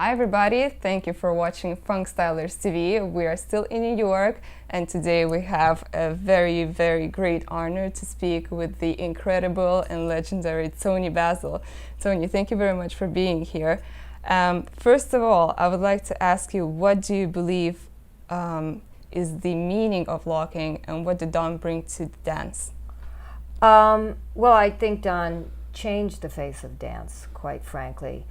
Hi everybody, thank you for watching Funk Stylers TV. We are still in New York and today we have a very great honor to speak with the incredible and legendary Toni Basil. Toni, thank you very much for being here. First of all, I would like to ask you, what do you believe is the meaning of locking and what did Don bring to the dance? Well, I think Don changed the face of dance, quite frankly.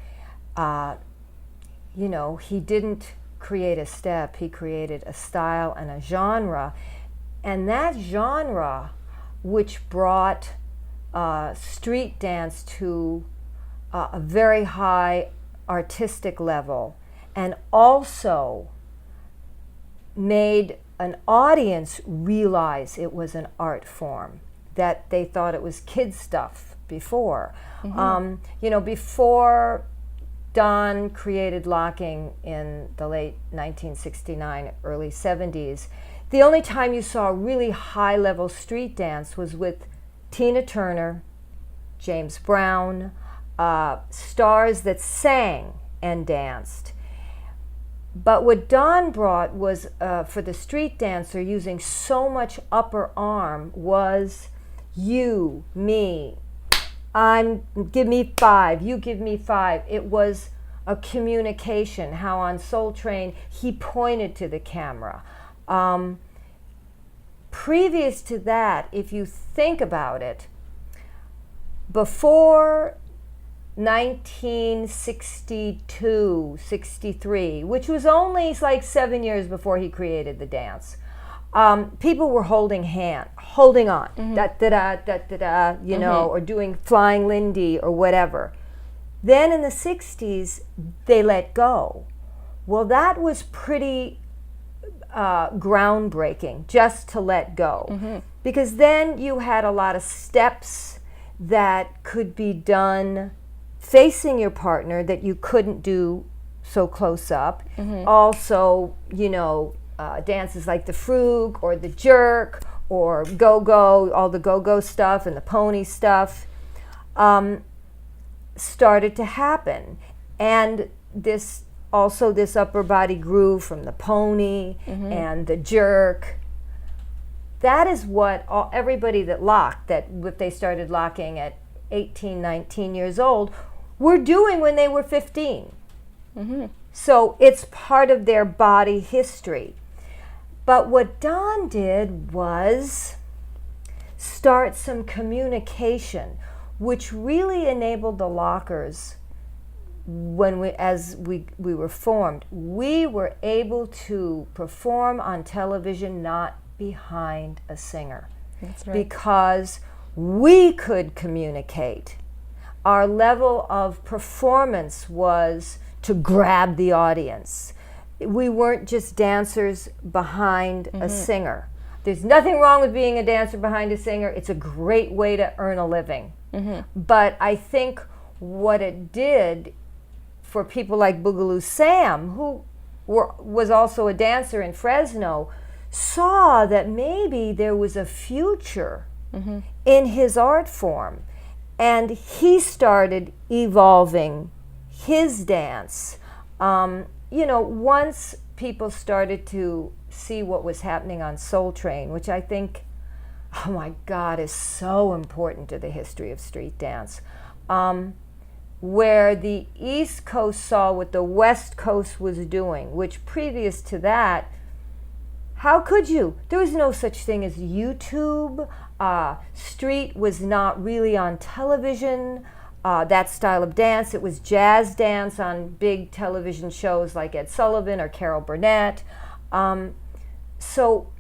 You know, he didn't create a step, he created a style and a genre. And that genre, which brought street dance to a very high artistic level, and also made an audience realize it was an art form, that they thought it was kid stuff before. You know, before Don created locking in the late 1969, early 70s, the only time you saw really high-level street dance was with Tina Turner, James Brown, stars that sang and danced. But what Don brought was, for the street dancer, using so much upper arm, was you, me, give me five, you give me five. It was a communication, how on Soul Train he pointed to the camera. Previous to that, if you think about it, before 1962, 63, which was only like 7 years before he created the dance, people were holding on, da-da-da, you know, or doing Flying Lindy or whatever. Then in the 60s, they let go. Well, that was pretty groundbreaking, just to let go. Because then you had a lot of steps that could be done facing your partner that you couldn't do so close up. Also, you know, dances like the Frug or the Jerk or Go-Go, all the Go-Go stuff and the pony stuff started to happen. And this upper body groove from the pony and the Jerk, that is what everybody that locked, that if they started locking at 18, 19 years old, were doing when they were 15. So it's part of their body history. But what Don did was start some communication, which really enabled the lockers. As we were formed, we were able to perform on television not behind a singer. That's right. Because we could communicate. Our level of performance was to grab the audience. We weren't just dancers behind a singer. There's nothing wrong with being a dancer behind a singer. It's a great way to earn a living. But I think what it did for people like Boogaloo Sam, who was also a dancer in Fresno, saw that maybe there was a future in his art form. And he started evolving his dance. You know, once people started to see what was happening on Soul Train, which I think, oh my God, is so important to the history of street dance, where the East Coast saw what the West Coast was doing, which previous to that, how could you? There was no such thing as YouTube. Street was not really on television. That style of dance, it was jazz dance on big television shows like Ed Sullivan or Carol Burnett. So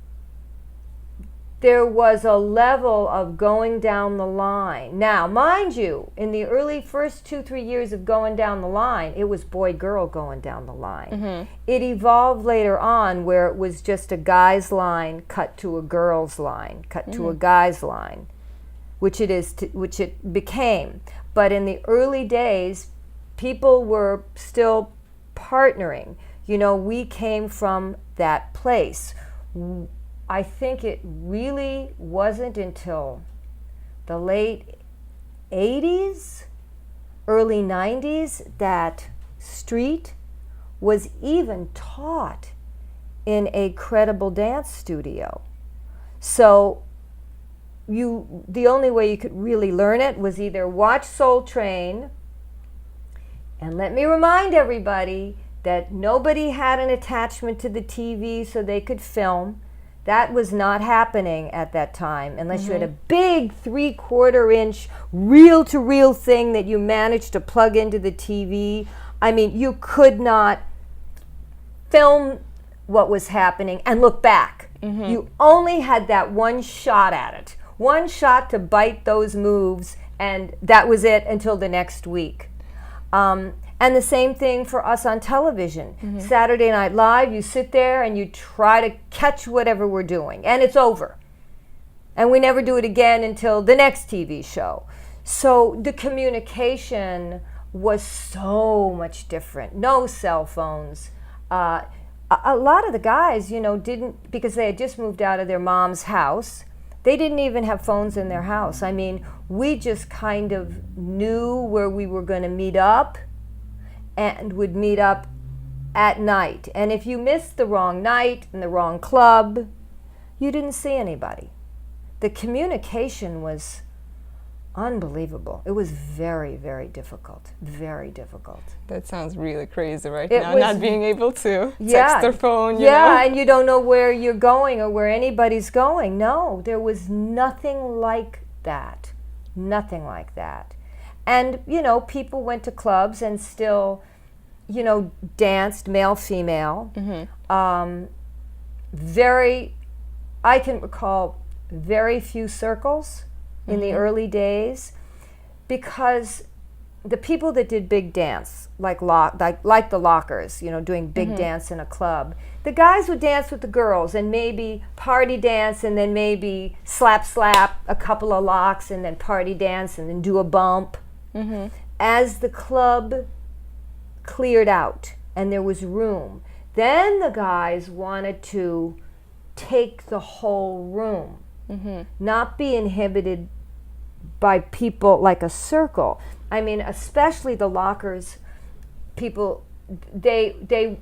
there was a level of going down the line. Now, mind you, in the early first 2-3 years of going down the line, it was boy-girl going down the line. It evolved later on where it was just a guy's line cut to a girl's line, cut to a guy's line, which it became. But in the early days, people were still partnering. You know, we came from that place. I think it really wasn't until the late 80s, early 90s that street was even taught in a credible dance studio. So the only way you could really learn it was either watch Soul Train, and let me remind everybody that nobody had an attachment to the TV so they could film. That was not happening at that time unless you had a big 3/4 inch reel-to-reel thing that you managed to plug into the TV. I mean, you could not film what was happening and look back. You only had that one shot at it. One shot to bite those moves, and that was it until the next week. And the same thing for us on television. Saturday Night Live, you sit there and you try to catch whatever we're doing, and it's over. And we never do it again until the next TV show. So the communication was so much different. No cell phones. A lot of the guys, didn't, because they had just moved out of their mom's house, they didn't even have phones in their house. I mean, we just kind of knew where we were going to meet up, and would meet up at night. And if you missed the wrong night in the wrong club, you didn't see anybody. The communication was unbelievable. It was very, very difficult. Very difficult. That sounds really crazy right now, not being able to text or phone, you know? Yeah, and you don't know where you're going or where anybody's going. No, there was nothing like that. Nothing like that. And, people went to clubs and still, danced, male, female. I can recall very few circles in the early days, because the people that did big dance, like the Lockers, doing big dance in a club, the guys would dance with the girls and maybe party dance and then maybe slap a couple of locks and then party dance and then do a bump. As the club cleared out and there was room, then the guys wanted to take the whole room, not be inhibited by people like a circle. I mean, especially the Lockers people, they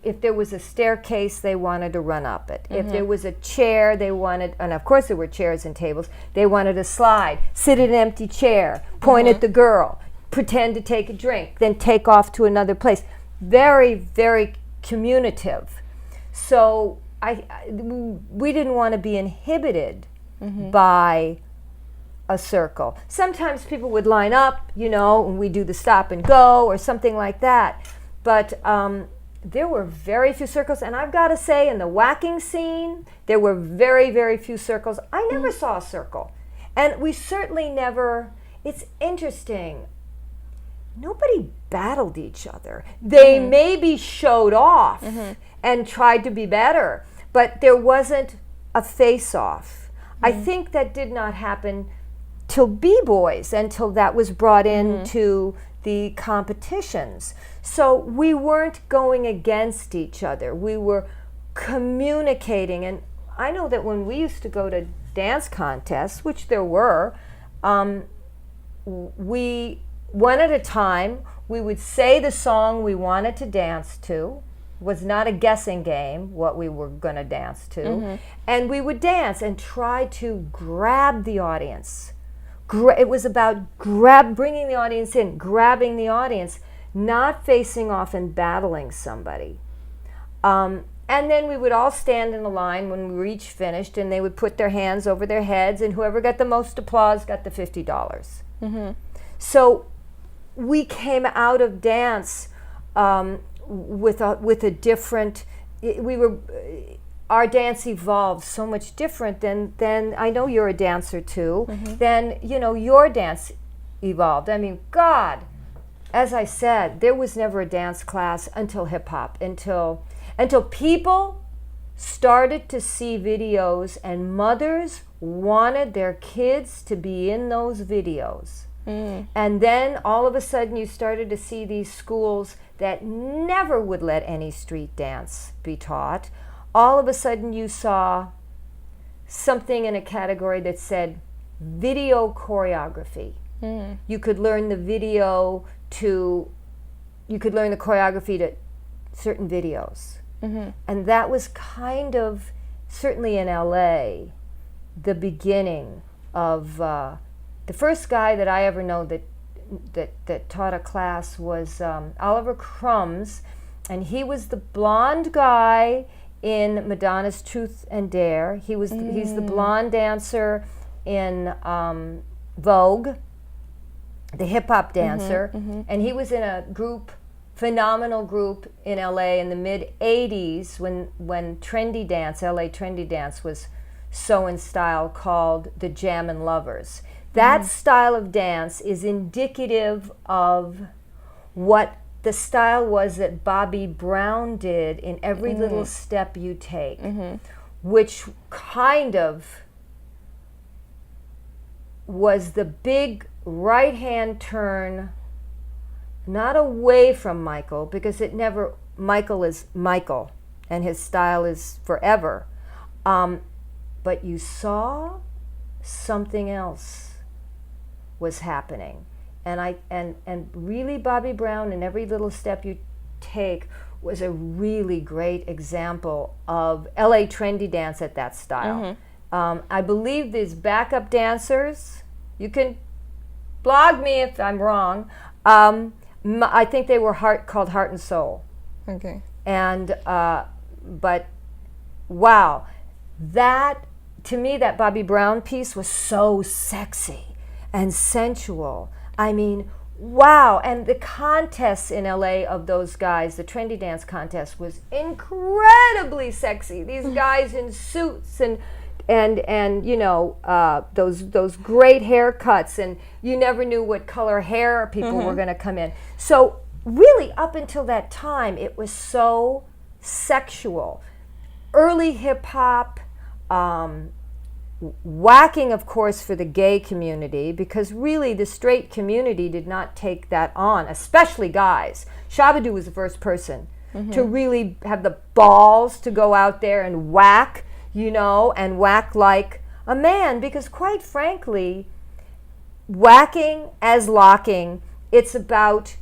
if there was a staircase, they wanted to run up it. If there was a chair, they wanted, and of course there were chairs and tables, they wanted to slide, sit in an empty chair, point at the girl, pretend to take a drink, then take off to another place. Very, very communicative. So we didn't want to be inhibited by a circle. Sometimes people would line up, and we do the stop and go or something like that. But there were very few circles. And I've got to say, in the whacking scene, there were very, very few circles. I never saw a circle. And we certainly never, it's interesting, nobody battled each other. They maybe showed off and tried to be better, but there wasn't a face-off. I think that did not happen till B-boys, until that was brought into the competitions. So we weren't going against each other. We were communicating. And I know that when we used to go to dance contests, which there were, we, one at a time, we would say the song we wanted to dance to. Was not a guessing game what we were going to dance to. And we would dance and try to grab the audience. It was about bringing the audience in, grabbing the audience, not facing off and battling somebody. And then we would all stand in a line when we were each finished, and they would put their hands over their heads, and whoever got the most applause got the $50. So we came out of dance with a different, our dance evolved so much different than I know you're a dancer too, then your dance evolved. I mean, God, as I said, there was never a dance class until hip hop, until people started to see videos and mothers wanted their kids to be in those videos. And then all of a sudden you started to see these schools that never would let any street dance be taught. All of a sudden you saw something in a category that said video choreography. You could learn the choreography to certain videos. And that was kind of, certainly in LA, the beginning of the first guy that I ever know that taught a class was Oliver Crumbs, and he was the blonde guy in Madonna's Truth and Dare. He's the blonde dancer in Vogue, the hip hop dancer, and he was in a phenomenal group in LA in the mid '80s when trendy dance, LA trendy dance was so in style, called the Jammin' Lovers. That style of dance is indicative of what the style was that Bobby Brown did in Every Little Step You Take, which kind of was the big right-hand turn, not away from Michael, because Michael is Michael, and his style is forever. But you saw something else was happening. And really Bobby Brown and Every Little Step You Take was a really great example of LA trendy dance at that style. I believe these backup dancers, you can blog me if I'm wrong, I think they were called Heart and Soul. Okay. And, but wow, to me, that Bobby Brown piece was so sexy and sensual. I mean, wow. And the contests in LA of those guys, the trendy dance contest, was incredibly sexy. These guys in suits and you know, those great haircuts, and you never knew what color hair people were going to come in. So really, up until that time, it was so sexual. Early hip hop, whacking, of course, for the gay community, because really the straight community did not take that on, especially guys. Shabba-Doo was the first person to really have the balls to go out there and whack, you know, and whack like a man, because quite frankly, whacking as locking, it's about,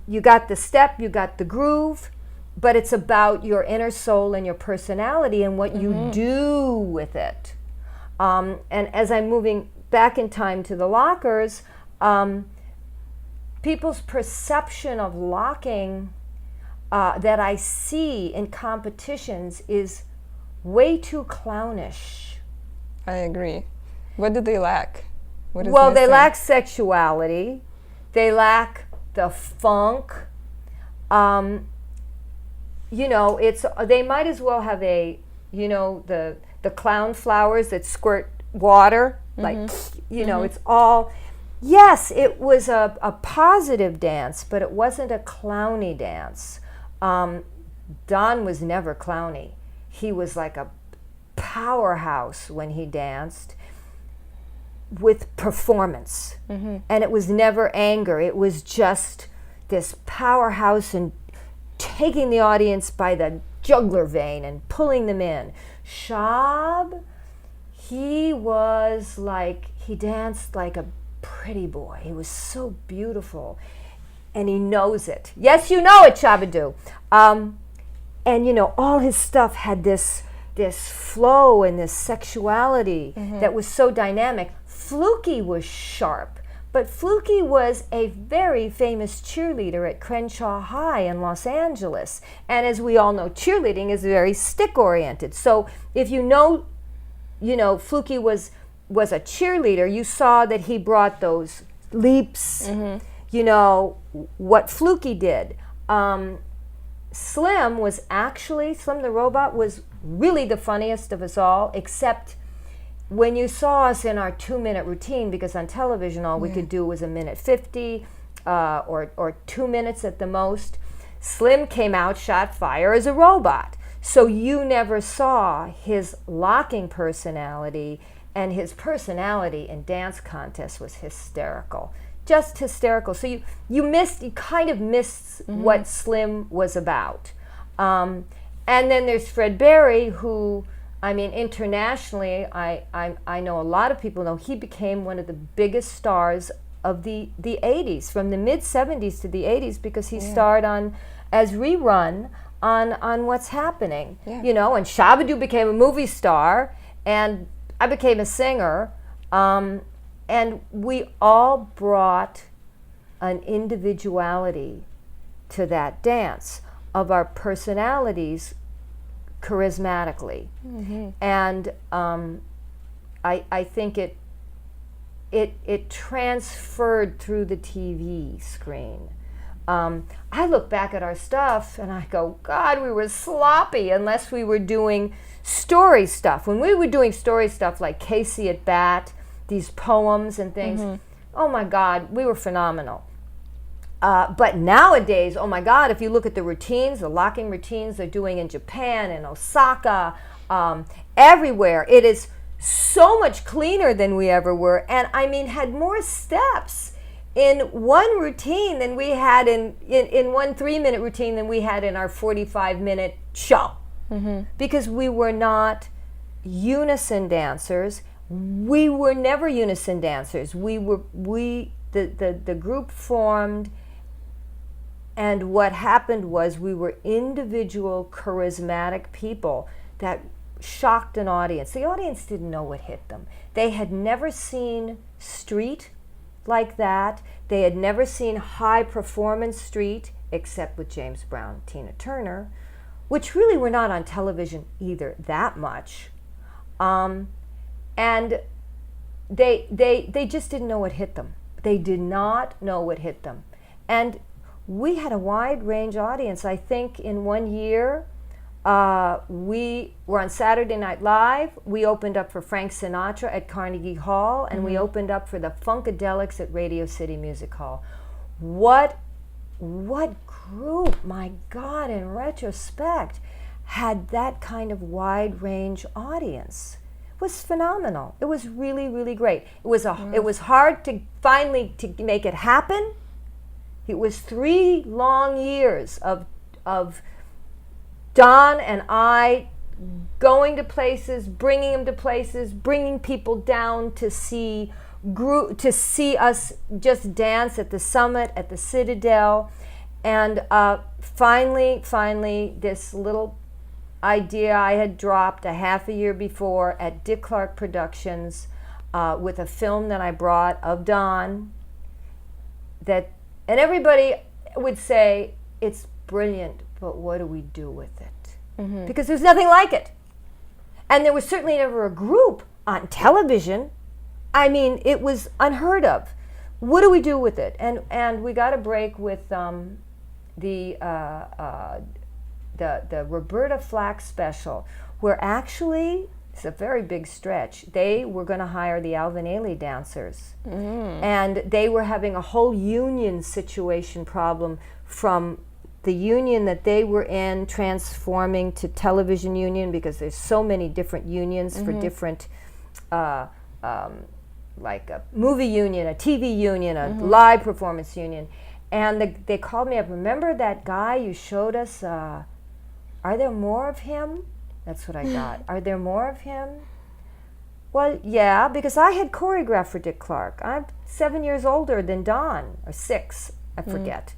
you got the step, you got the groove, but it's about your inner soul and your personality and what you do with it. And as I'm moving back in time to the lockers, people's perception of locking that I see in competitions is way too clownish. I agree. What do they lack? What is Well, missing? they lack sexuality. They lack the funk. You know, they might as well have the clown flowers that squirt water, like, you know, it's all, yes, it was a positive dance, but it wasn't a clowny dance. Don was never clowny. He was like a powerhouse when he danced with performance. And it was never anger. It was just this powerhouse and taking the audience by the jugular vein and pulling them in. Shab, he danced like a pretty boy. He was so beautiful, and he knows it. Yes, you know it, Shabba-Doo. And you know, all his stuff had this flow and this sexuality that was so dynamic. Fluky was sharp, but Fluky was a very famous cheerleader at Crenshaw High in Los Angeles. And as we all know, cheerleading is very stick-oriented. So if you know, Fluky was a cheerleader, you saw that he brought those leaps, you know, what Fluky did. Slim the Robot was really the funniest of us all, except when you saw us in our 2-minute routine, because on television all we could do was 1:50 or 2 minutes at the most. Slim came out, shot fire as a robot. So you never saw his locking personality, and his personality in dance contests was hysterical. Just hysterical. So you kind of missed what Slim was about. And then there's Fred Berry, who, I mean, internationally, I know a lot of people know he became one of the biggest stars the 80s, from the mid-70s to the 80s, because he starred on as rerun on What's Happening. You know, and Shabba-Doo became a movie star, and I became a singer, and we all brought an individuality to that dance of our personalities charismatically. And I think it transferred through the TV screen. I look back at our stuff and I go, God, we were sloppy unless we were doing story stuff. When we were doing story stuff like Casey at Bat, these poems and things, oh my God, we were phenomenal. But nowadays, oh my God, if you look at the routines, the locking routines they're doing in Japan and Osaka, everywhere, it is so much cleaner than we ever were. And I mean, had more steps in one routine than we had in one 3-minute routine than we had in our 45-minute show. Because we were not unison dancers. We were never unison dancers. The group formed, and what happened was we were individual charismatic people that shocked an audience. The audience didn't know what hit them. They had never seen street like that. They had never seen high performance street, except with James Brown, Tina Turner, which really were not on television either that much. And they just didn't know what hit them. They did not know what hit them. And we had a wide range audience. I think in one year, we were on Saturday Night Live. We opened up for Frank Sinatra at Carnegie Hall, and we opened up for the Funkadelics at Radio City Music Hall. What group, my God, in retrospect, had that kind of wide range audience? It was phenomenal. It was really, really great. It was hard to finally to make it happen. It was 3 long years of Don and I going to places, bringing them to places, bringing people down to see us just dance at the Summit, at the Citadel, and finally this little idea I had dropped a half a year before at Dick Clark Productions with a film that I brought of Don, and everybody would say, it's brilliant, but what do we do with it? Because there's nothing like it. And there was certainly never a group on television. I mean, it was unheard of. What do we do with it? And we got a break with the Roberta Flack special, where actually, it's a very big stretch, they were going to hire the Alvin Ailey dancers. And they were having a whole union situation problem from the union that they were in transforming to television union, because there's so many different unions for different, like a movie union, a TV union, a live performance union. And they called me up, remember that guy you showed us, are there more of him? That's what I got. Are there more of him? Well, yeah, because I had choreographed for Dick Clark. I'm 7 years older than Don, or 6, I forget.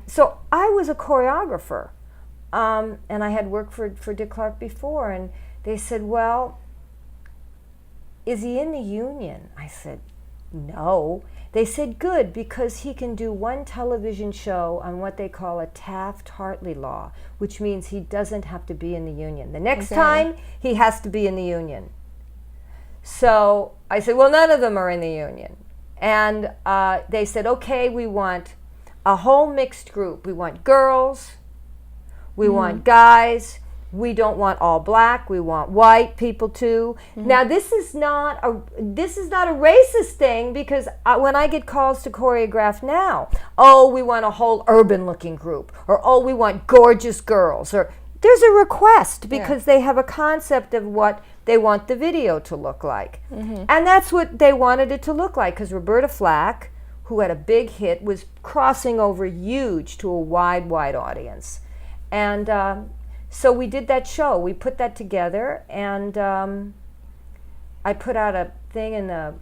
So I was a choreographer, and I had worked for Dick Clark before, and they said, well, is he in the union? I said, no. They said, good, because he can do one television show on what they call a Taft-Hartley law, which means he doesn't have to be in the union. The next time, he has to be in the union. So I said, well, none of them are in the union. And they said, okay, we want a whole mixed group. We want girls, we want guys, we don't want all black, we want white people too. Now this is not a racist thing, because when I get calls to choreograph now, oh, we want a whole urban looking group, or oh, we want gorgeous girls, or there's a request because they have a concept of what they want the video to look like. And that's what they wanted it to look like, because Roberta Flack, who had a big hit, was crossing over huge to a wide audience. And so we did that show. We put that together, and I put out a thing in the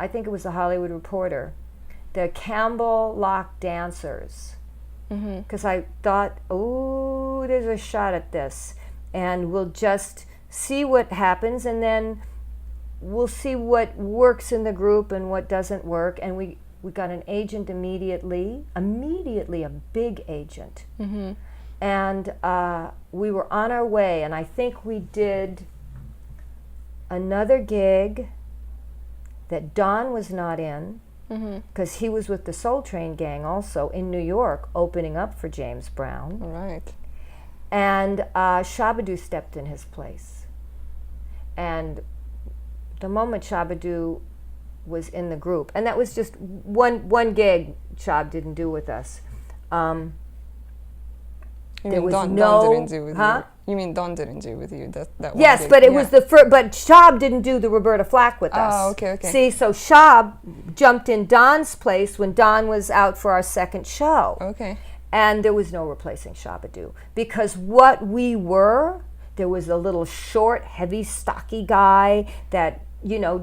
I think it was the Hollywood Reporter, the Campbell Lock dancers. Because I thought, oh, there's a shot at this. And we'll just see what happens, and then we'll see what works in the group and what doesn't work. And we got an agent immediately, a big agent. And we were on our way, and I think we did another gig that Don was not in, because he was with the Soul Train gang also in New York, opening up for James Brown. Right. And Shabba-Doo stepped in his place. And the moment Shabba-Doo was in the group, and that was just one gig Shab didn't do with us. There was Don didn't do with you. You mean Don didn't do with you that one Yes, gig. but it was the first. But Shab didn't do the Roberta Flack with us. Oh, okay. See, so Shab jumped in Don's place when Don was out for our second show. Okay. And there was no replacing Shabba-Doo, because what we were, there was a little short, heavy, stocky guy that,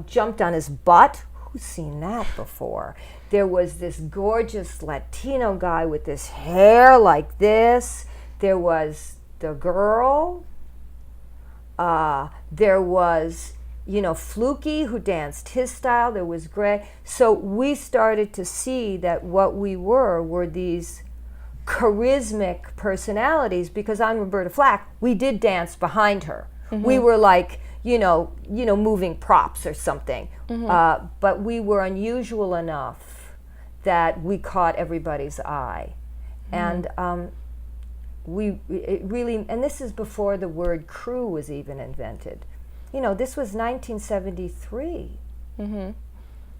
jumped on his butt. Who's seen that before? There was this gorgeous Latino guy with this hair like this. There was the girl. There was, Fluky, who danced his style. There was Gray. So we started to see that what we were these charismatic personalities, because on Roberta Flack, we did dance behind her. We were like, moving props or something. But we were unusual enough that we caught everybody's eye. And and this is before the word crew was even invented. This was 1973.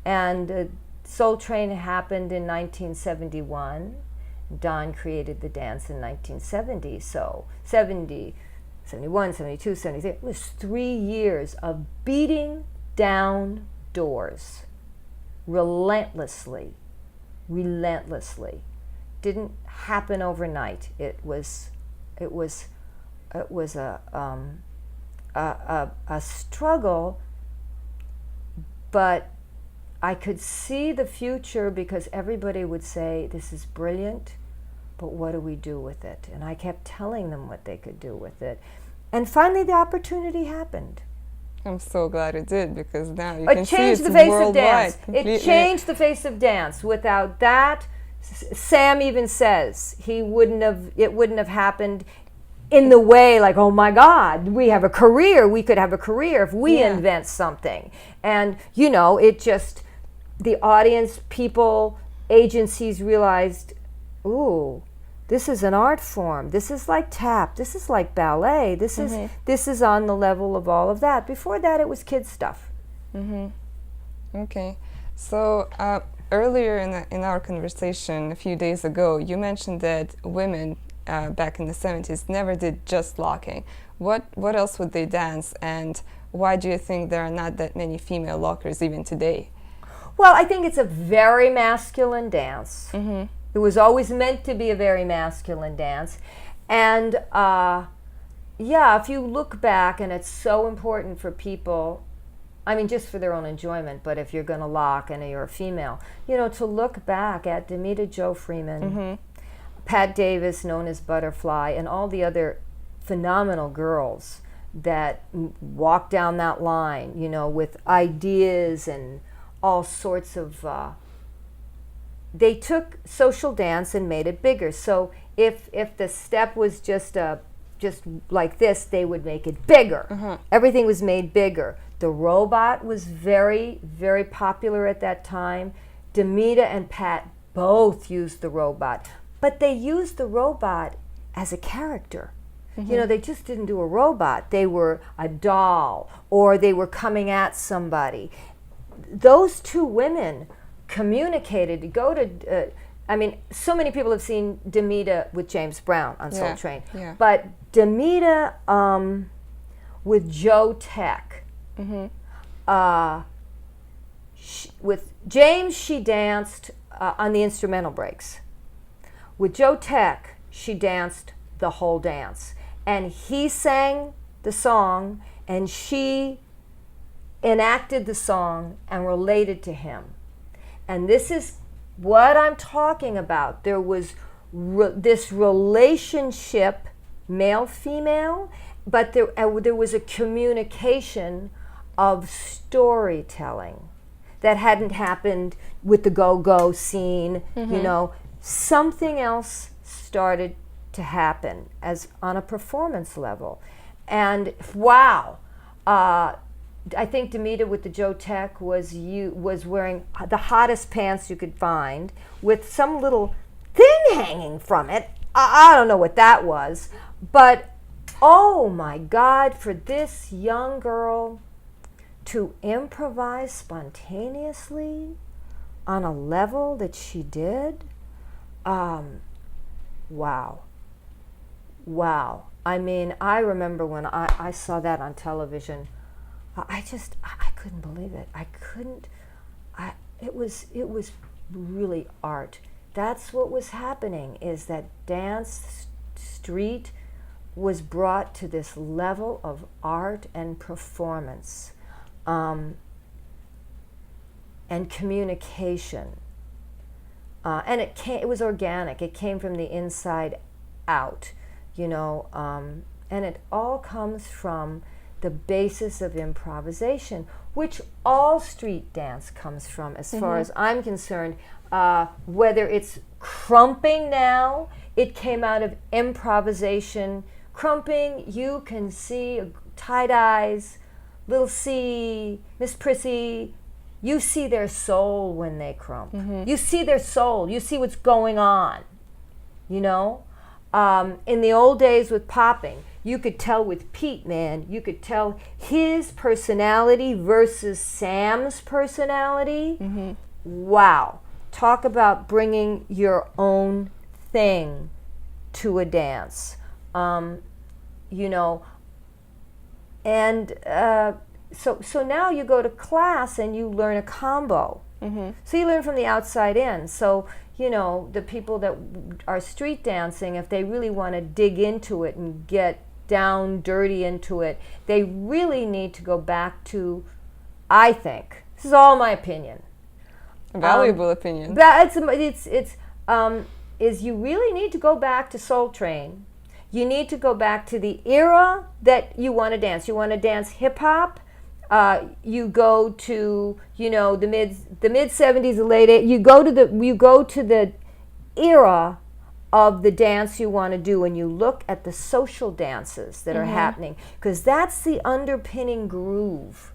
And Soul Train happened in 1971. Don created the dance in 1970, so 70, 71, 72, 73. It was 3 years of beating down doors relentlessly. Didn't happen overnight. It was a struggle, but I could see the future, because everybody would say, this is brilliant, but what do we do with it? And I kept telling them what they could do with it. And finally the opportunity happened. I'm so glad it did, because now you can see it's changed the face worldwide. of dance. Completely. It changed the face of dance. Without that, Sam even says it wouldn't have happened in the way, like, oh my God, we have a career. We could have a career if we invent something. And, it just, the audience, people, agencies realized, ooh, this is an art form. This is like tap. This is like ballet. This is on the level of all of that. Before that, it was kids' stuff. Okay. So earlier in our conversation a few days ago, you mentioned that women back in the 70s never did just locking. What else would they dance, and why do you think there are not that many female lockers even today? Well, I think it's a very masculine dance. It was always meant to be a very masculine dance. And if you look back, and it's so important for people, I mean, just for their own enjoyment, but if you're going to lock and you're a female, to look back at Demita Jo Freeman, Pat Davis, known as Butterfly, and all the other phenomenal girls that walked down that line, with ideas and all sorts of... they took social dance and made it bigger. So if the step was just like this, they would make it bigger. Everything was made bigger. The robot was very, very popular at that time. Demita and Pat both used the robot, but they used the robot as a character. They just didn't do a robot. They were a doll, or they were coming at somebody. Those two women communicated to go to, so many people have seen Demita with James Brown on Soul Train, but Demita with Joe Tech, with James, she danced on the instrumental breaks. With Joe Tech, she danced the whole dance, and he sang the song, and she enacted the song and related to him. And this is what I'm talking about. There was this relationship, male-female, but there was a communication of storytelling that hadn't happened with the go-go scene. You know, something else started to happen as on a performance level. And wow, I think Demita with the Joe Tech was wearing the hottest pants you could find with some little thing hanging from it. I don't know what that was, but oh my God, for this young girl to improvise spontaneously on a level that she did, wow. I mean, I remember when I saw that on television, I couldn't believe it. It was really art. That's what was happening, is that dance street was brought to this level of art and performance, and communication. And it was organic. It came from the inside out, you know, and it all comes from the basis of improvisation, which all street dance comes from, as far as I'm concerned. Whether it's crumping now, it came out of improvisation. Crumping, you can see tie-dyes, Little C, Miss Prissy, you see their soul when they crump. You see their soul. You see what's going on, you know? In the old days with popping, you could tell with Pete, man, you could tell his personality versus Sam's personality. Wow. Talk about bringing your own thing to a dance. You know, and so now you go to class and you learn a combo. So you learn from the outside in. So, you know, the people that are street dancing, if they really want to dig into it and get down dirty into it, they really need to go back to, I think, this is all my opinion. Valuable opinion. Is you really need to go back to Soul Train. You need to go back to the era that you want to dance. You want to dance hip hop. You go to, you know, the mid 70s, the late 80s. You go to the era of the dance you want to do, and you look at the social dances that are happening, because that's the underpinning groove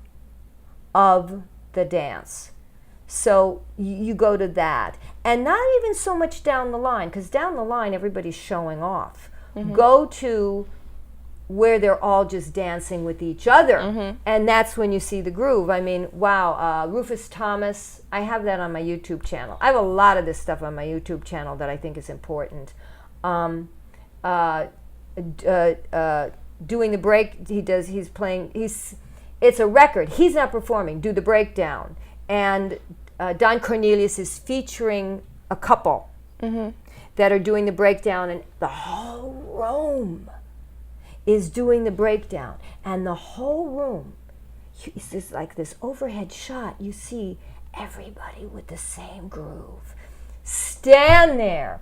of the dance. So you go to that, and not even so much down the line, because down the line everybody's showing off. Go to where they're all just dancing with each other, and that's when you see the groove. I mean, wow, Rufus Thomas, I have that on my YouTube channel. I have a lot of this stuff on my YouTube channel that I think is important. Doing the break, it's a record. He's not performing, do the breakdown. And Don Cornelius is featuring a couple that are doing the breakdown, and the whole room is doing the breakdown, and the whole room, it's just like this overhead shot. You see everybody with the same groove. Stand there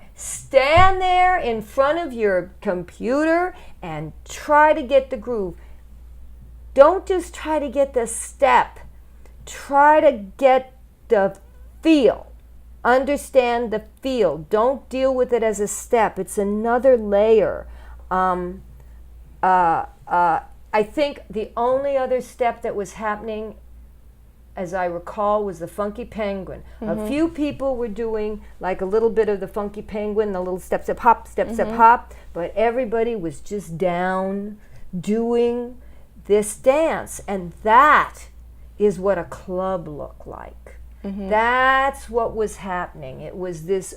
in front of your computer and try to get the groove. Don't just try to get the step. Try to get the feel. Understand the feel. Don't deal with it as a step. It's another layer. I think the only other step that was happening, as I recall, was the Funky Penguin. A few people were doing like a little bit of the Funky Penguin, the little step, step, hop, step, step, hop, but everybody was just down doing this dance, and that is what a club looked like. That's what was happening. It was this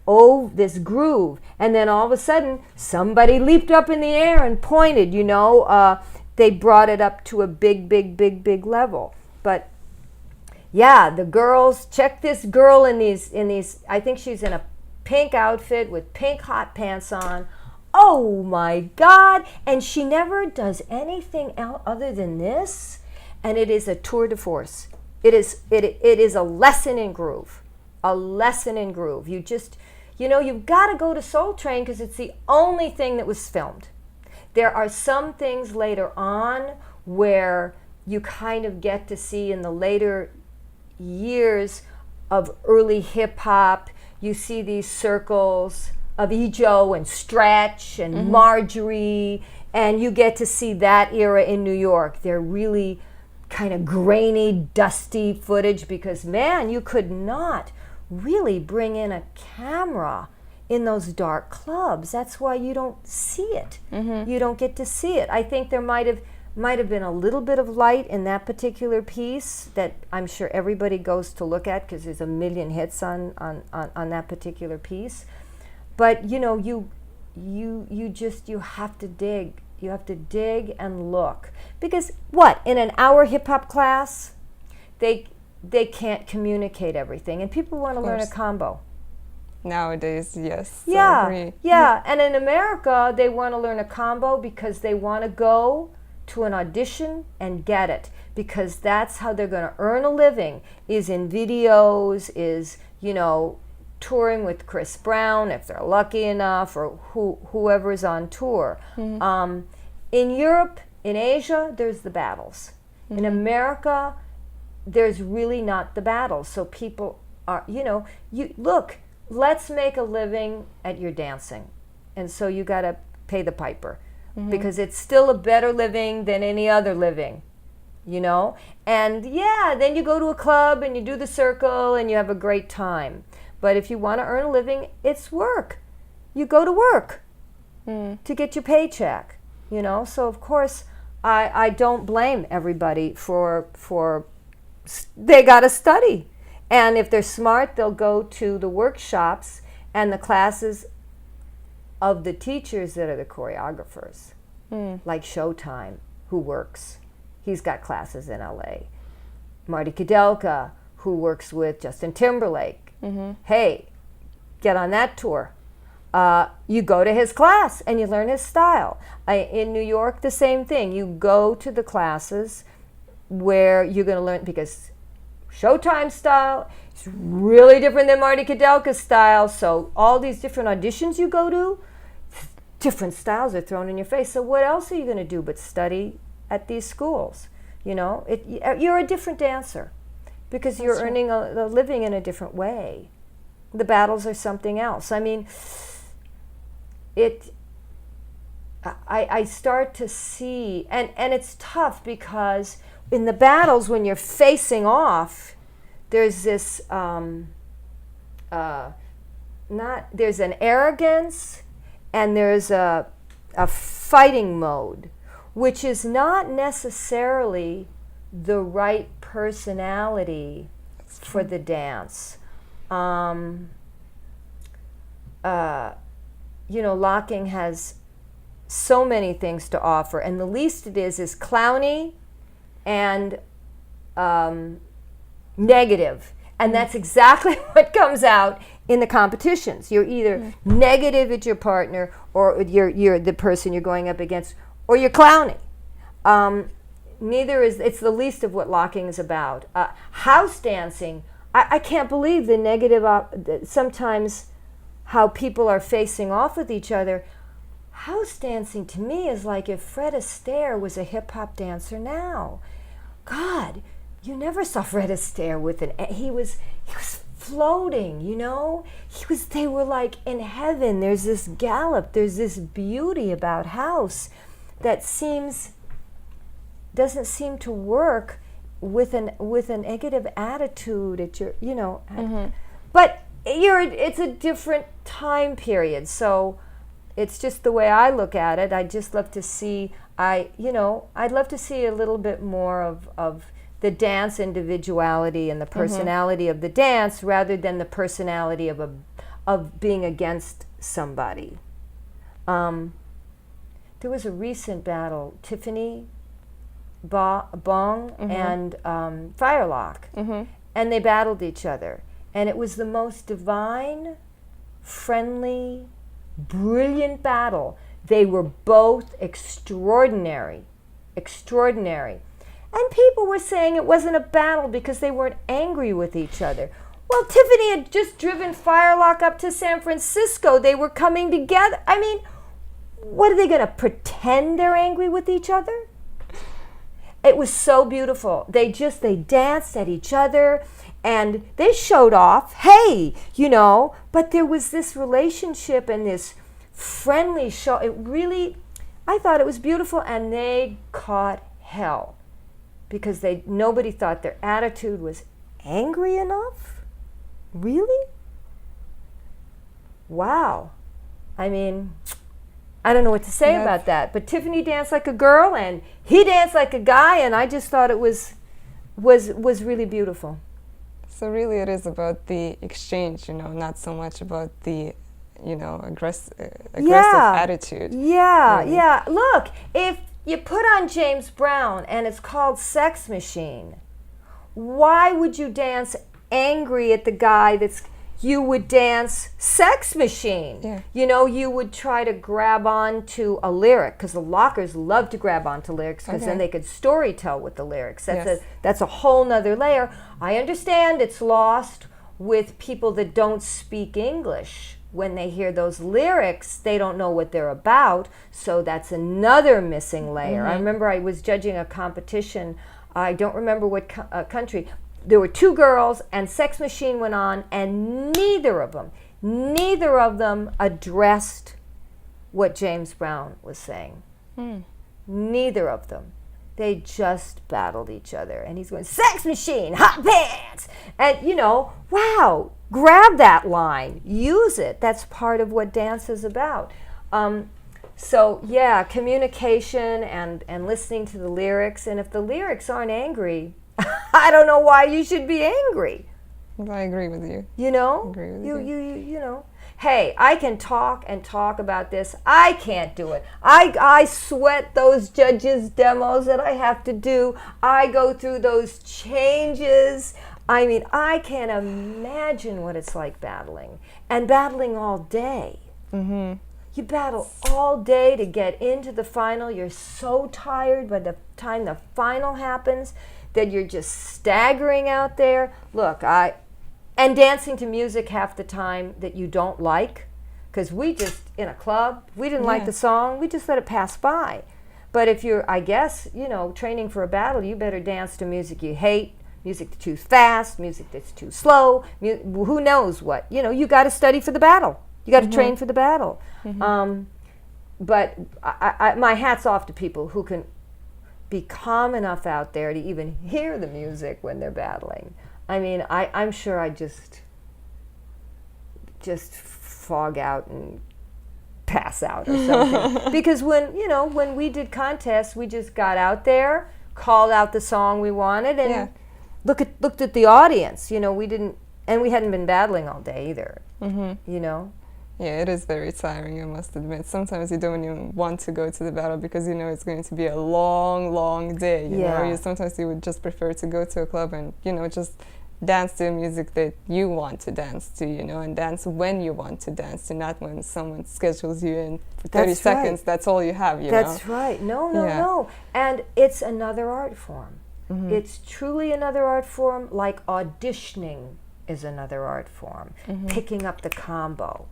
groove, and then all of a sudden somebody leaped up in the air and pointed, you know. They brought it up to a big level. But yeah, the girls, check this girl in these, I think she's in a pink outfit with pink hot pants on. Oh my God. And she never does anything else other than this. and it is a tour de force. It is a lesson in groove. A lesson in groove. You just, you've got to go to Soul Train because it's the only thing that was filmed. There are some things later on where you kind of get to see in the later years of early hip hop. You see these circles of Ejo and Stretch and Marjorie, and you get to see that era in New York. They're really kind of grainy, dusty footage because, man, you could not really bring in a camera in those dark clubs. That's why you don't see it. You don't get to see it. I think there might have been a little bit of light in that particular piece that I'm sure everybody goes to look at because there's a million hits on that particular piece. But you have to dig. You have to dig and look. Because in an hour hip hop class, they can't communicate everything, and people want to learn a combo. Nowadays, yes. Yeah, I agree. yeah. And in America, they want to learn a combo because they want to go to an audition and get it, because that's how they're going to earn a living, is in videos, is, touring with Chris Brown, if they're lucky enough, or whoever's on tour. In Europe, in Asia, there's the battles. In America, there's really not the battles. So people are, look, let's make a living at your dancing. And so you got to pay the piper. Because it's still a better living than any other living, And then you go to a club and you do the circle and you have a great time. But if you want to earn a living, it's work. You go to work to get your paycheck, So of course, I don't blame everybody for they got to study. And if they're smart, they'll go to the workshops and the classes of the teachers that are the choreographers, like Showtime, who works. He's got classes in LA. Marty Kudelka, who works with Justin Timberlake. Hey, get on that tour. You go to his class and you learn his style. In New York, the same thing. You go to the classes where you're going to learn, because Showtime style is really different than Marty Kudelka's style. So all these different auditions you go to, different styles are thrown in your face. So what else are you going to do but study at these schools? You're a different dancer because you're earning a living in a different way. The battles are something else. I mean, I start to see, and it's tough because in the battles, when you're facing off, there's this there's an arrogance and there's a fighting mode, which is not necessarily the right personality for the dance. Locking has so many things to offer, and the least it is clowny and negative, and that's exactly what comes out in the competitions. You're either negative at your partner, or you're the person you're going up against, or you're clowny. It's the least of what locking is about. House dancing, I can't believe the negative, sometimes how people are facing off with each other. House dancing to me is like if Fred Astaire was a hip-hop dancer now. God, you never saw Fred Astaire with he was floating, they were like in heaven. There's this gallop, there's this beauty about house that doesn't seem to work with a negative attitude at your, but it's a different time period. So it's just the way I look at it. I'd just love to see, I'd love to see a little bit more of the dance individuality and the personality of the dance, rather than the personality of being against somebody. There was a recent battle, Tiffany Bong and Firelock, and they battled each other, and it was the most divine, friendly, brilliant battle. They were both extraordinary, And people were saying it wasn't a battle because they weren't angry with each other. Well, Tiffany had just driven Firelock up to San Francisco. They were coming together. I mean, what are they going to pretend they're angry with each other? It was so beautiful. They danced at each other and they showed off, hey, you know, but there was this relationship and this friendly show. It really, I thought it was beautiful, and they caught hell because nobody thought their attitude was angry enough. Really? Wow. I mean, I don't know what to say about that. But Tiffany danced like a girl and he danced like a guy, and I just thought it was really beautiful. So really it is about the exchange, you know, not so much about the, you know, aggressive attitude. Yeah, really. yeah. Look, if you put on James Brown and it's called Sex Machine, why would you dance angry at the guy you would dance Sex Machine? Yeah. You know, you would try to grab on to a lyric, because the lockers love to grab onto lyrics, because then they could story tell with the lyrics. That's a whole nother layer. I understand it's lost with people that don't speak English. When they hear those lyrics, they don't know what they're about, so that's another missing layer. I remember I was judging a competition, I don't remember what country. There were two girls, and Sex Machine went on, and neither of them addressed what James Brown was saying. Neither of them. They just battled each other. And he's going, Sex Machine, hot pants! And, you know, wow, grab that line. Use it. That's part of what dance is about. So, yeah, communication and listening to the lyrics. And if the lyrics aren't angry, I don't know why you should be angry. I agree with you. You know? I agree with you know. Hey, I can talk and talk about this. I can't do it. I sweat those judges' demos that I have to do. I go through those changes. I mean, I can't imagine what it's like battling. And battling all day. Mm-hmm. You battle all day to get into the final. You're so tired by the time the final happens that you're just staggering out there. Look, and dancing to music half the time that you don't like, because we just, in a club, we didn't like the song, we just let it pass by. But if you're, I guess, you know, training for a battle, you better dance to music you hate, music that's too fast, music that's too slow, who knows what. You know, you got to study for the battle. You got to train for the battle. But my hat's off to people who can be calm enough out there to even hear the music when they're battling. I mean, I'm sure I just fog out and pass out or something. Because when we did contests, we just got out there, called out the song we wanted, and looked at the audience. You know, we hadn't been battling all day either. You know. Yeah, it is very tiring, I must admit. Sometimes you don't even want to go to the battle because you know it's going to be a long, long day. You know, sometimes you would just prefer to go to a club and, you know, just dance to music that you want to dance to, you know, and dance when you want to dance to, not when someone schedules you in for 30 seconds. Right. That's all you have, you know. That's right. No. And it's another art form. It's truly another art form, like auditioning is another art form. Picking up the combo.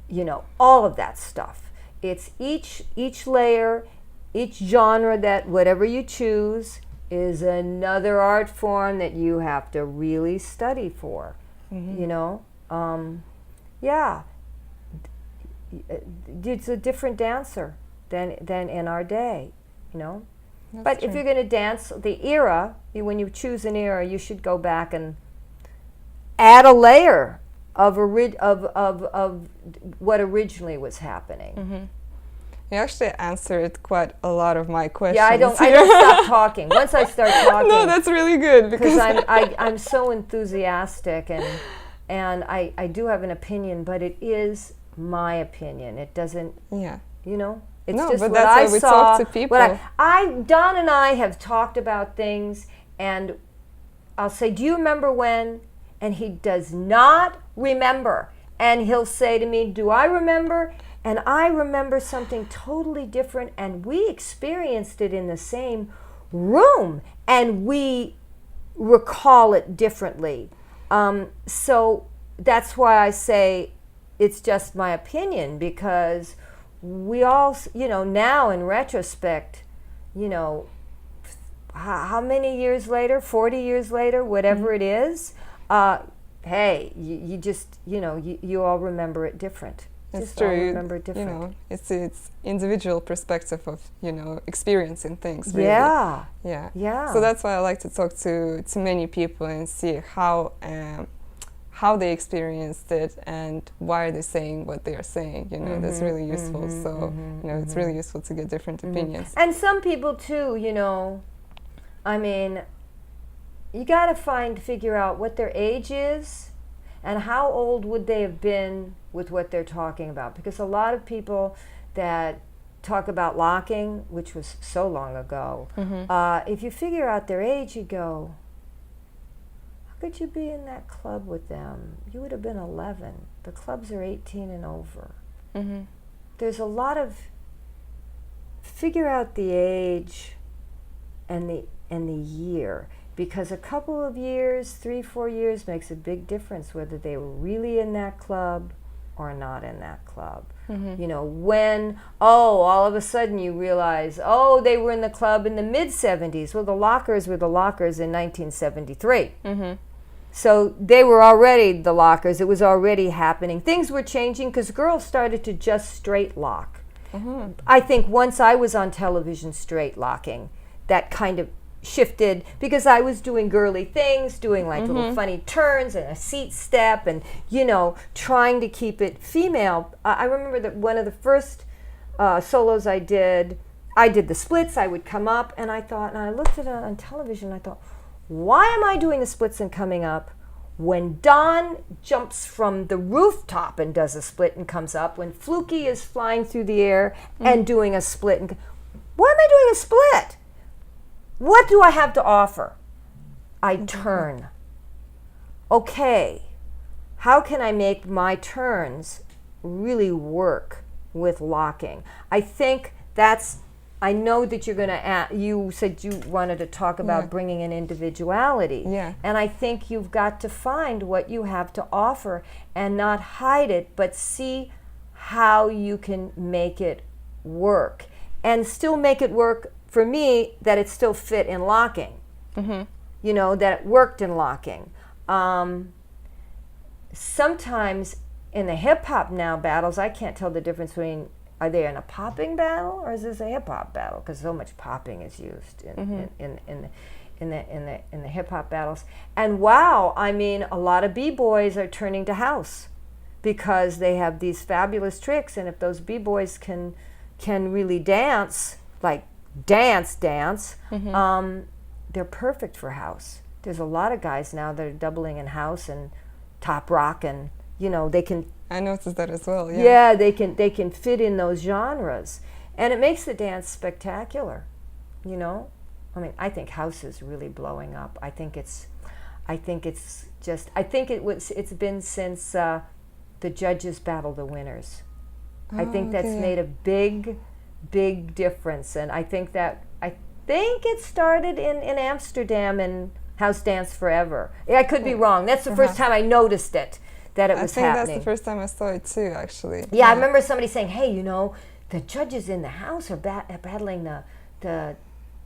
You know, all of that stuff. It's each layer, each genre, that whatever you choose is another art form that you have to really study for. You know, it's a different dancer than in our day. You know, but if you're going to dance the era, when you choose an era, you should go back and add a layer of what originally was happening. You actually answered quite a lot of my questions. Yeah, I don't stop talking. Once I start talking, no, that's really good because I'm so enthusiastic and I do have an opinion, but it is my opinion. It doesn't. Yeah. You know. It's just but what that's I why we saw. talk to people. Don and I have talked about things, and I'll say, "Do you remember when?" And he does not remember. And he'll say to me, do I remember? And I remember something totally different, and we experienced it in the same room, and we recall it differently. So that's why I say it's just my opinion, because we all, now in retrospect, how many years later, 40 years later, whatever it is, hey, you just, you all remember it different. It's just true. all remember it different. It's individual perspective of, experiencing things, really. Yeah. So that's why I like to talk to many people and see how they experienced it and why are they saying what they are saying. That's really useful. It's really useful to get different opinions. And some people too, you got to figure out what their age is and how old would they have been with what they're talking about. Because a lot of people that talk about locking, which was so long ago, if you figure out their age, you go, how could you be in that club with them? You would have been 11. The clubs are 18 and over. There's a lot of, figure out the age and the year, because a couple of years, 3-4 years, makes a big difference whether they were really in that club or not in that club. When all of a sudden you realize, they were in the club in the mid-70s. Well, the lockers were the lockers in 1973. So they were already the lockers. It was already happening. Things were changing because girls started to just straight lock. I think once I was on television straight locking, that kind of shifted, because I was doing girly things, doing like little funny turns and a seat step and, trying to keep it female. I remember that one of the first solos I did the splits. I would come up and I looked at it on television and I thought, why am I doing the splits and coming up when Don jumps from the rooftop and does a split and comes up, when Fluky is flying through the air and doing a split? And why am I doing a split? What do I have to offer? I turn. Okay, how can I make my turns really work with locking? I think I know that you're going to, you said you wanted to talk about bringing in individuality. Yeah. And I think you've got to find what you have to offer and not hide it, but see how you can make it work. And still make it work, for me, that it still fit in locking. That it worked in locking. Sometimes in the hip-hop now battles, I can't tell the difference between, are they in a popping battle or is this a hip-hop battle? Because so much popping is used in the hip-hop battles. And wow, a lot of b-boys are turning to house because they have these fabulous tricks, and if those b-boys can really dance, like dance, they're perfect for house. There's a lot of guys now that are doubling in house and top rock, and they can. I noticed that as well. Yeah, they can fit in those genres, and it makes the dance spectacular. I think house is really blowing up. I think it's been since the judges battle the winners. I think that's made a big difference, and I think it started in Amsterdam and House Dance Forever. I could be wrong. That's the first time I noticed it, that it was happening. I think that's the first time I saw it too, actually. Yeah, I remember somebody saying, hey, the judges in the house are battling the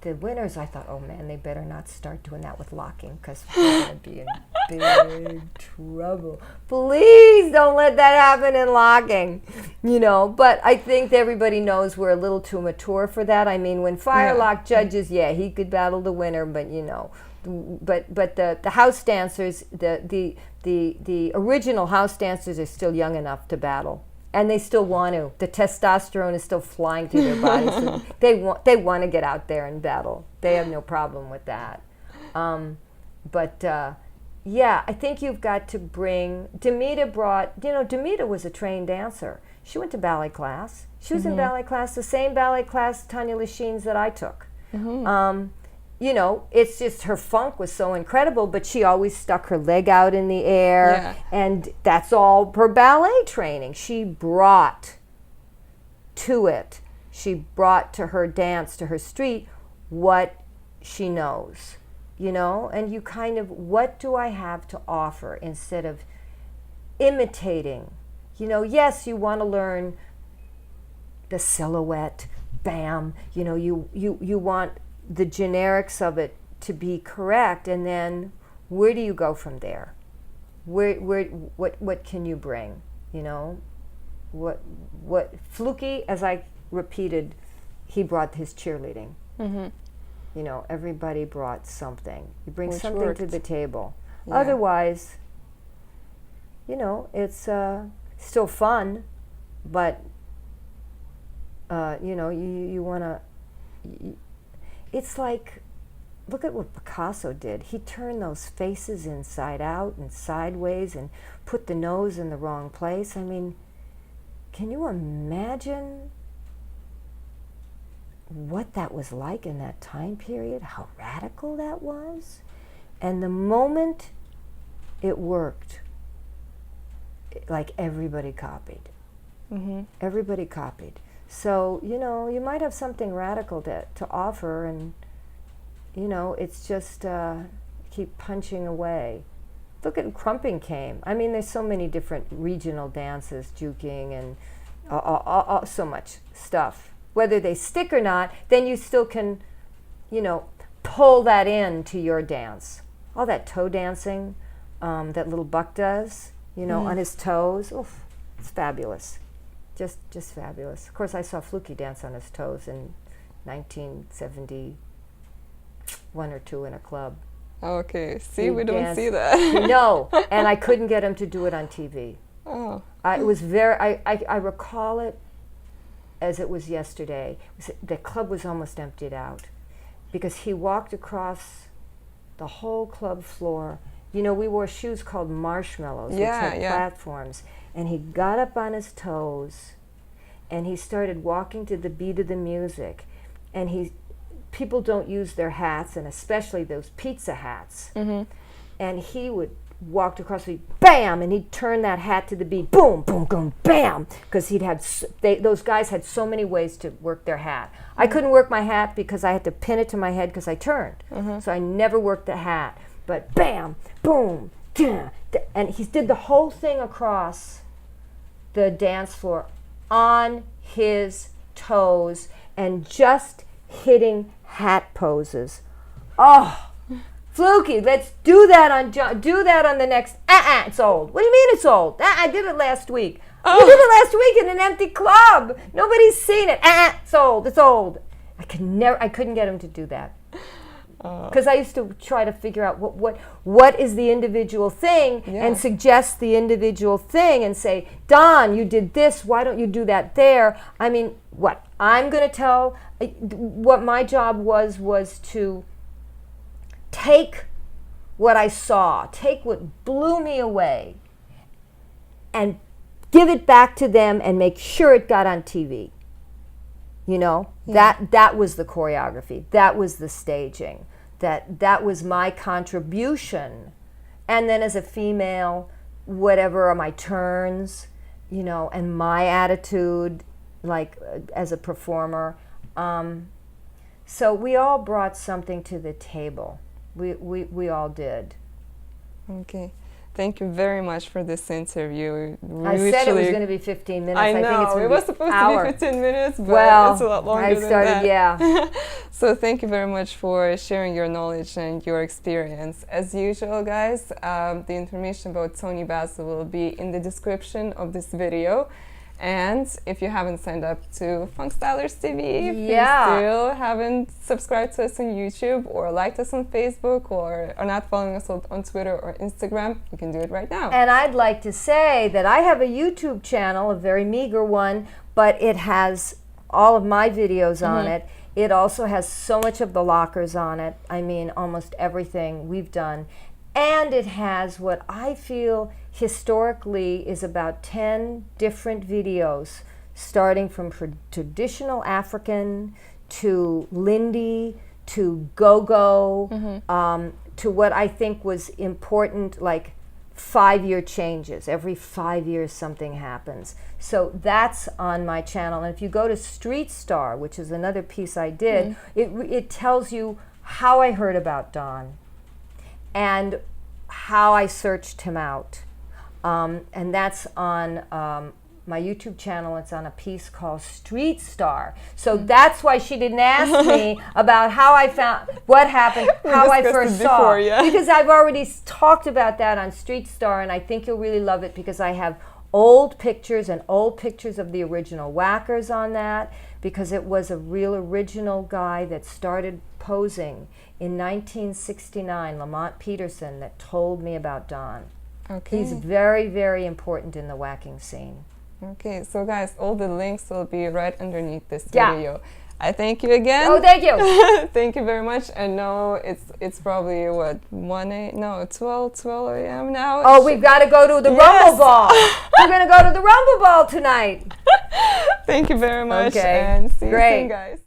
winners. I thought, oh man, they better not start doing that with locking, because we're going to be in big trouble. Please don't let that happen in locking. But I think everybody knows we're a little too mature for that. When Firelock judges, he could battle the winner, but but the house dancers, the original house dancers are still young enough to battle. And they still want to. The testosterone is still flying through their bodies. So they want to get out there and battle. They have no problem with that. I think you've got to bring. Demita was a trained dancer. She went to ballet class. She was in ballet class, the same ballet class, Tanya Lachines, that I took. It's just her funk was so incredible, but she always stuck her leg out in the air, and that's all her ballet training. She brought to it. She brought to her dance, to her street, what she knows, you know, and you kind of, what do I have to offer instead of imitating? You know, yes, you want to learn the silhouette, bam, you know, you want the generics of it to be correct, and then where do you go from there? What can you bring, you know? What Fluky, as I repeated, he brought his cheerleading. Mm-hmm. You know, everybody brought something. You bring Which something worked. to the table. Yeah. Otherwise, you know, it's still fun, but you know, you want to. It's like, look at what Picasso did. He turned those faces inside out and sideways and put the nose in the wrong place. I mean, can you imagine what that was like in that time period? How radical that was? And the moment it worked, like everybody copied. Mm-hmm. Everybody copied. So, you know, you might have something radical to offer, and, you know, it's just keep punching away. Look at Crumping came. I mean, there's so many different regional dances, juking, and so much stuff. Whether they stick or not, then you still can, you know, pull that into your dance. All that toe dancing that little Buck does, you know, on his toes. Oof, it's fabulous. Just fabulous. Of course, I saw Fluky dance on his toes in 1971 or 2 in a club. Okay, see, He we don't danced- see that. No, and I couldn't get him to do it on TV. Oh. It was very, I recall it as it was yesterday. The club was almost emptied out because he walked across the whole club floor. You know, we wore shoes called marshmallows, which had platforms. And he got up on his toes and he started walking to the beat of the music. And people don't use their hats, and especially those pizza hats. Mm-hmm. And he would walked across the bam, and he'd turn that hat to the beat, boom, boom, boom, bam, because those guys had so many ways to work their hat. I couldn't work my hat because I had to pin it to my head because I turned. So I never worked the hat. But bam, boom, and he did the whole thing across the dance floor on his toes and just hitting hat poses. Oh, Fluky, let's do that on the next. It's old. What do you mean it's old? I did it last week. We did it last week in an empty club. Nobody's seen it. It's old. It's old. I couldn't get him to do that. Because I used to try to figure out what is the individual thing and suggest the individual thing and say, Don, you did this, why don't you do that there? I mean, what I'm going to tell, what my job was to take what I saw, take what blew me away, and give it back to them and make sure it got on TV. You know, that was the choreography. That was the staging. That was my contribution. And then as a female, whatever are my turns, you know, and my attitude, like as a performer. So we all brought something to the table. We all did. Okay. Thank you very much for this interview. I said it was going to be 15 minutes. I know. think it's it was supposed to be 15 minutes, but it's a lot longer than that. Yeah. So thank you very much for sharing your knowledge and your experience. As usual, guys, the information about Toni Basil will be in the description of this video. And if you haven't signed up to Funk Stylers TV, if you still haven't subscribed to us on YouTube or liked us on Facebook or are not following us on Twitter or Instagram, you can do it right now. And I'd like to say that I have a YouTube channel, a very meager one, but it has all of my videos on it. It also has so much of the lockers on it. I mean, almost everything we've done. And it has what I feel historically is about 10 different videos, starting from traditional African to Lindy to go-go, to what I think was important, like 5-year changes. Every 5 years something happens. So that's on my channel. And if you go to Street Star, which is another piece I did, it tells you how I heard about Don and how I searched him out. And that's on my YouTube channel. It's on a piece called Street Star. So that's why she didn't ask me about how I found, what happened, how I first saw. Before, yeah. Because I've already talked about that on Street Star, and I think you'll really love it because I have old pictures and old pictures of the original whackers on that, because it was a real original guy that started posing in 1969, Lamont Peterson, that told me about Don. Okay. He's very, very important in the whacking scene. Okay, so guys, all the links will be right underneath this Yeah. video. I thank you again. Oh, thank you. Thank you very much. And no, it's probably what 12 a.m. now. Oh, we've got to go to the Yes. Rumble Ball. We're going to go to the Rumble Ball tonight. Thank you very much, Okay, and see you great. soon, guys.